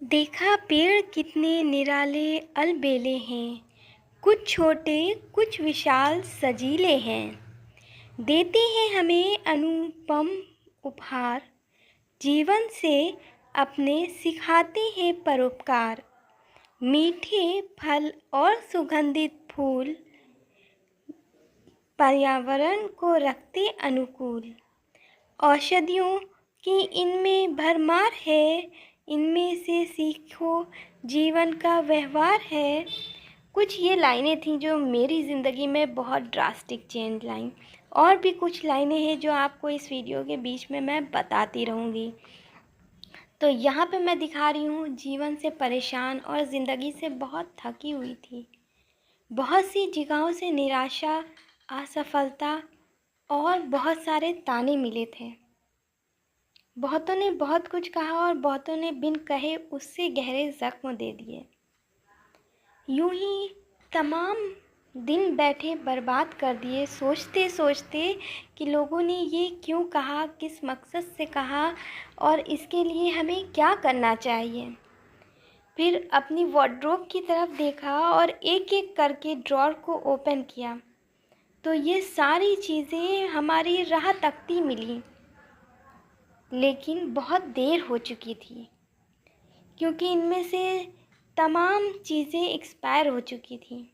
देखा पेड़ कितने निराले अलबेले हैं। कुछ छोटे कुछ विशाल सजीले हैं। देते हैं हमें अनुपम उपहार। जीवन से अपने सिखाते हैं परोपकार। मीठे फल और सुगंधित फूल पर्यावरण को रखते अनुकूल। औषधियों की इनमें भरमार है। इनमें से सीखो जीवन का व्यवहार है। कुछ ये लाइनें थीं जो मेरी ज़िंदगी में बहुत ड्रास्टिक चेंज लाईं। और भी कुछ लाइनें हैं जो आपको इस वीडियो के बीच में मैं बताती रहूँगी। तो यहाँ पे मैं दिखा रही हूँ जीवन से परेशान और ज़िंदगी से बहुत थकी हुई थी। बहुत सी जगहों से निराशा, असफलता और बहुत सारे ताने मिले थे। बहुतों ने बहुत कुछ कहा और बहुतों ने बिन कहे उससे गहरे ज़ख्म दे दिए। यूं ही तमाम दिन बैठे बर्बाद कर दिए, सोचते सोचते कि लोगों ने ये क्यों कहा, किस मकसद से कहा और इसके लिए हमें क्या करना चाहिए। फिर अपनी वार्डरोब की तरफ देखा और एक एक करके ड्रॉर को ओपन किया तो ये सारी चीज़ें हमारी राह तकती मिली, लेकिन बहुत देर हो चुकी थी क्योंकि इनमें से तमाम चीज़ें एक्सपायर हो चुकी थी।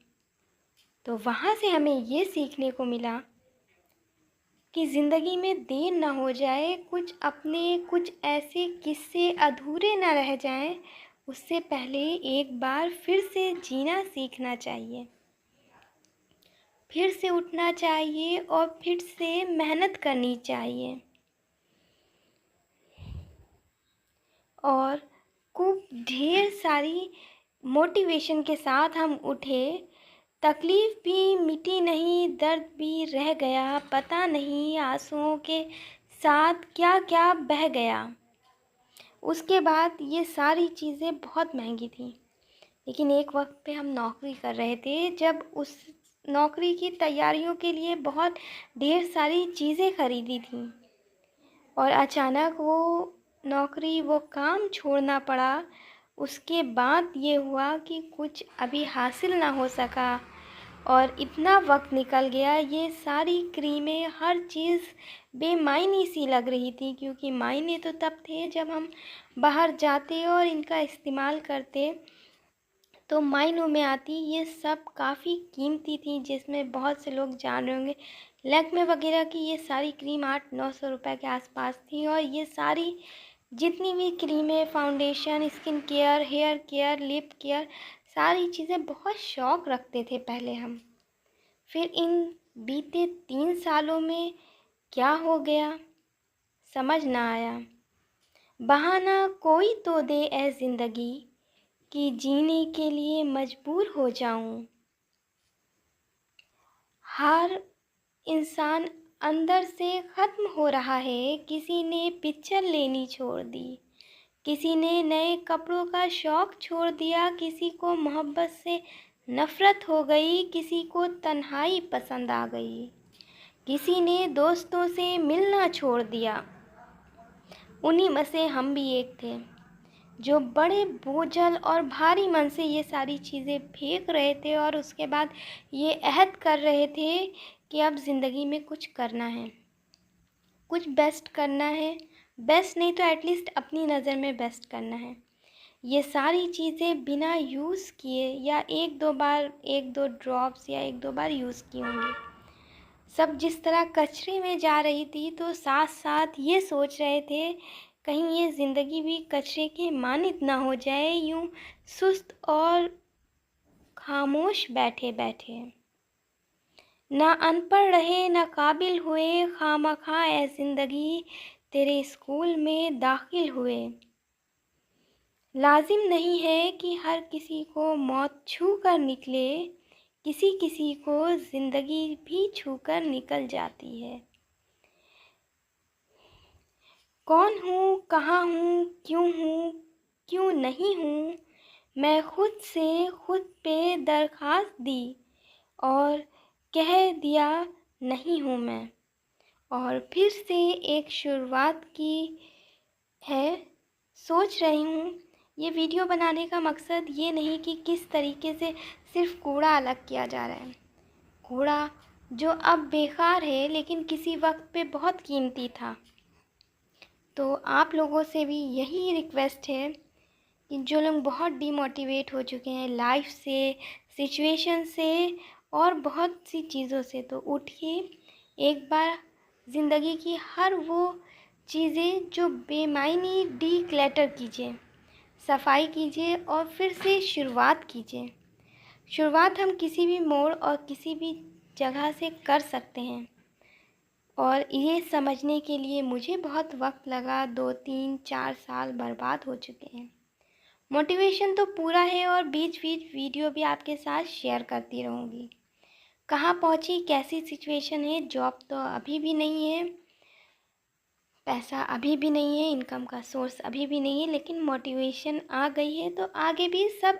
तो वहाँ से हमें ये सीखने को मिला कि ज़िंदगी में देर ना हो जाए, कुछ ऐसे किस्से अधूरे ना रह जाएं, उससे पहले एक बार फिर से जीना सीखना चाहिए, फिर से उठना चाहिए और फिर से मेहनत करनी चाहिए। और खूब ढेर सारी मोटिवेशन के साथ हम उठे। तकलीफ़ भी मिटी नहीं, दर्द भी रह गया, पता नहीं आंसुओं के साथ क्या क्या बह गया। उसके बाद ये सारी चीज़ें बहुत महंगी थी, लेकिन एक वक्त पे हम नौकरी कर रहे थे जब उस नौकरी की तैयारियों के लिए बहुत ढेर सारी चीज़ें खरीदी थी और अचानक वो नौकरी, वो काम छोड़ना पड़ा। उसके बाद ये हुआ कि कुछ अभी हासिल ना हो सका और इतना वक्त निकल गया। ये सारी क्रीमें, हर चीज़ बेमायने सी लग रही थी क्योंकि मायने तो तब थे जब हम बाहर जाते और इनका इस्तेमाल करते तो मायनों में आती। ये सब काफ़ी कीमती थी, जिसमें बहुत से लोग जान रहे होंगे लैक्मे वगैरह की ये सारी क्रीम 800-900 रुपए के आसपास थी। और ये सारी जितनी भी क्रीमें, foundation, skin care, hair care, lip care, सारी चीज़ें बहुत शौक़ रखते थे पहले हम। फिर इन बीते 3 सालों में क्या हो गया समझ ना आया। बहाना कोई तो दे ऐ ज़िंदगी कि जीने के लिए मजबूर हो जाऊं। हर इंसान अंदर से ख़त्म हो रहा है। किसी ने पिक्चर लेनी छोड़ दी, किसी ने नए कपड़ों का शौक़ छोड़ दिया, किसी को मोहब्बत से नफ़रत हो गई, किसी को तन्हाई पसंद आ गई, किसी ने दोस्तों से मिलना छोड़ दिया। उन्हीं में से हम भी एक थे जो बड़े बोझल और भारी मन से ये सारी चीज़ें फेंक रहे थे और उसके बाद ये अहद कर रहे थे कि अब ज़िंदगी में कुछ करना है, कुछ बेस्ट करना है। बेस्ट नहीं तो एटलीस्ट अपनी नज़र में बेस्ट करना है। ये सारी चीज़ें बिना यूज़ किए या एक दो बार, 1-2 ड्रॉप्स या 1-2 बार यूज़ की होंगी, सब जिस तरह कचरे में जा रही थी, तो साथ साथ ये सोच रहे थे कहीं ये ज़िंदगी भी कचरे के मानित ना हो जाए, यूं सुस्त और खामोश बैठे बैठे। ना अनपढ़ रहे ना काबिल हुए, खामखा ऐ ज़िंदगी तेरे स्कूल में दाखिल हुए। लाजिम नहीं है कि हर किसी को मौत छू कर निकले, किसी किसी को ज़िंदगी भी छू कर निकल जाती है। कौन हूँ, कहाँ हूँ, क्यों नहीं हूँ, मैं खुद से खुद पे दरख्वास्त दी और कह दिया नहीं हूँ मैं। और फिर से एक शुरुआत की है, सोच रही हूँ ये वीडियो बनाने का मकसद ये नहीं कि किस तरीके से सिर्फ कूड़ा अलग किया जा रहा है। कूड़ा जो अब बेकार है लेकिन किसी वक्त पे बहुत कीमती था। तो आप लोगों से भी यही रिक्वेस्ट है कि जो लोग बहुत डिमोटिवेट हो चुके हैं लाइफ से, सिचुएशन से और बहुत सी चीज़ों से, तो उठिए, एक बार ज़िंदगी की हर वो चीज़ें जो बेमायनी डीक्लटर कीजिए, सफाई कीजिए और फिर से शुरुआत कीजिए। शुरुआत हम किसी भी मोड़ और किसी भी जगह से कर सकते हैं, और ये समझने के लिए मुझे बहुत वक्त लगा। 2 3 4 साल बर्बाद हो चुके हैं। मोटिवेशन तो पूरा है और बीच बीच वीडियो भी आपके साथ शेयर करती रहूँगी। कहाँ पहुँची, कैसी सिचुएशन है, जॉब तो अभी भी नहीं है, पैसा अभी भी नहीं है, इनकम का सोर्स अभी भी नहीं है, लेकिन मोटिवेशन आ गई है, तो आगे भी सब